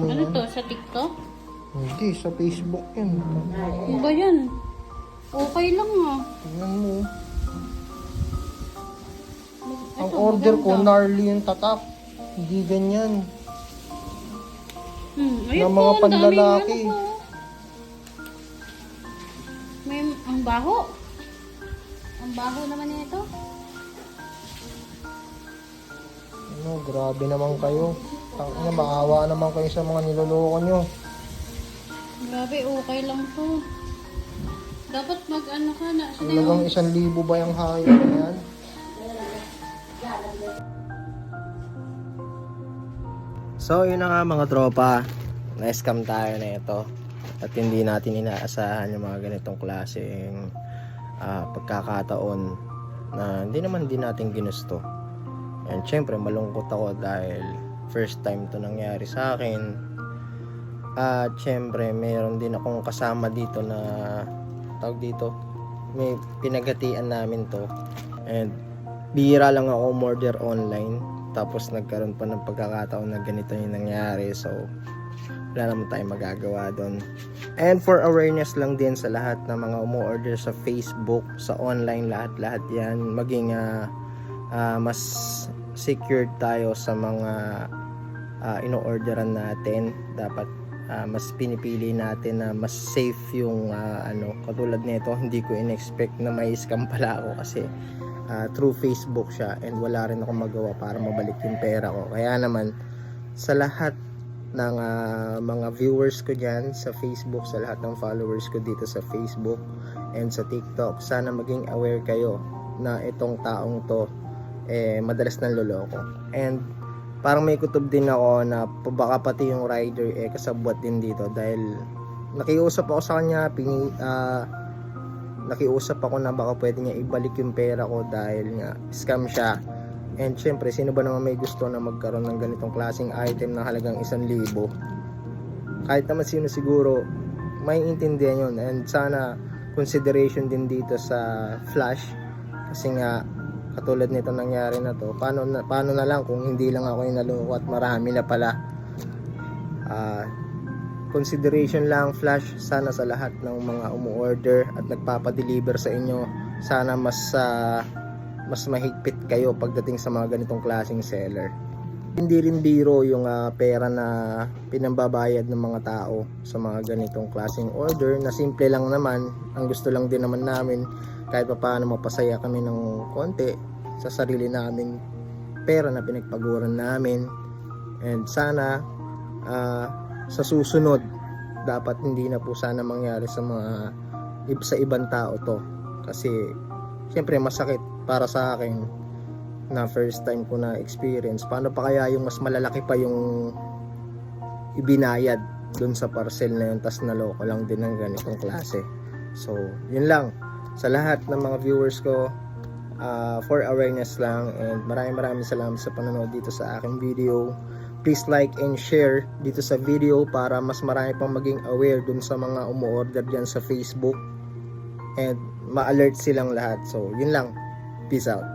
Ano to? Sa TikTok? Hindi, sa Facebook yan. Ano ba yan? Okay lang ah. Tingnan mo. Ang Ito, order ko, maganda. gnarly yung tatak. Hindi ganyan. Ayun ng po, mga ang daming panlalaki. ano po. May, ang baho. Ang baho naman nito. Ano, grabe naman kayo. Tangina, maawa naman kayo sa mga niloloko nyo. Grabe, okay lang to. Dapat mag-ano ka na. Sino Talagang yung... 1,000 ba yung hayop na yan? So yun na nga mga tropa, na-scam tayo na ito at hindi natin inaasahan yung mga ganitong klaseng pagkakataon na hindi naman din natin ginusto. And syempre malungkot ako dahil first time to nangyari sa akin. At syempre mayroon din akong kasama dito na tawag dito, may pinaghatian namin to, and bihira lang ako umorder online tapos nagkaroon pa ng pagkakataon na ganito yung nangyari. So wala naman tayong magagawa doon. And for awareness lang din sa lahat ng mga umu-order sa Facebook, sa online, lahat yan, maging mas secured tayo sa mga ino-orderan natin. Dapat mas pinipili natin na mas safe yung katulad nito. Hindi ko in-expect na may scam pala ako kasi through Facebook siya, and wala rin akong magawa para mabalik yung pera ko. Kaya naman sa lahat ng mga viewers ko dyan sa Facebook, sa lahat ng followers ko dito sa Facebook and sa TikTok, sana maging aware kayo na itong taong to madalas nang loloko. And parang may kutob din ako na baka pati yung rider kasabwat din dito, dahil nakiusap ako sa kanya, nakiusap ako na baka pwede niya ibalik yung pera ko dahil nga scam siya. And syempre, sino ba naman may gusto na magkaroon ng ganitong klaseng item na halagang 1,000? Kahit naman sino siguro may intindihan yun. And sana consideration din dito sa flash, kasi nga katulad nito nangyari na to, paano na lang kung hindi lang ako yung naloko at marami na pala. Consideration lang flash, sana sa lahat ng mga umu-order at nagpapa-deliver sa inyo, sana mas mahigpit kayo pagdating sa mga ganitong klaseng seller. Hindi rin biro yung pera na pinambabayad ng mga tao sa mga ganitong klaseng order, na simple lang naman. Ang gusto lang din naman namin kahit pa paano mapasaya kami ng konti sa sarili namin pera na pinagpaguran namin. And sana sa susunod dapat hindi na po sana mangyari sa ibang tao to, kasi siyempre masakit para sa akin na first time ko na experience. Paano pa kaya yung mas malalaki pa yung ibinayad dun sa parcel na yun, tas naloko lang din ng ganitong klase. So yun lang sa lahat ng mga viewers ko, for awareness lang, and maraming salamat sa panonood dito sa aking video. Please like and share dito sa video para mas marami pang maging aware dun sa mga umu-order dyan sa Facebook and ma-alert silang lahat. So yun lang, peace out.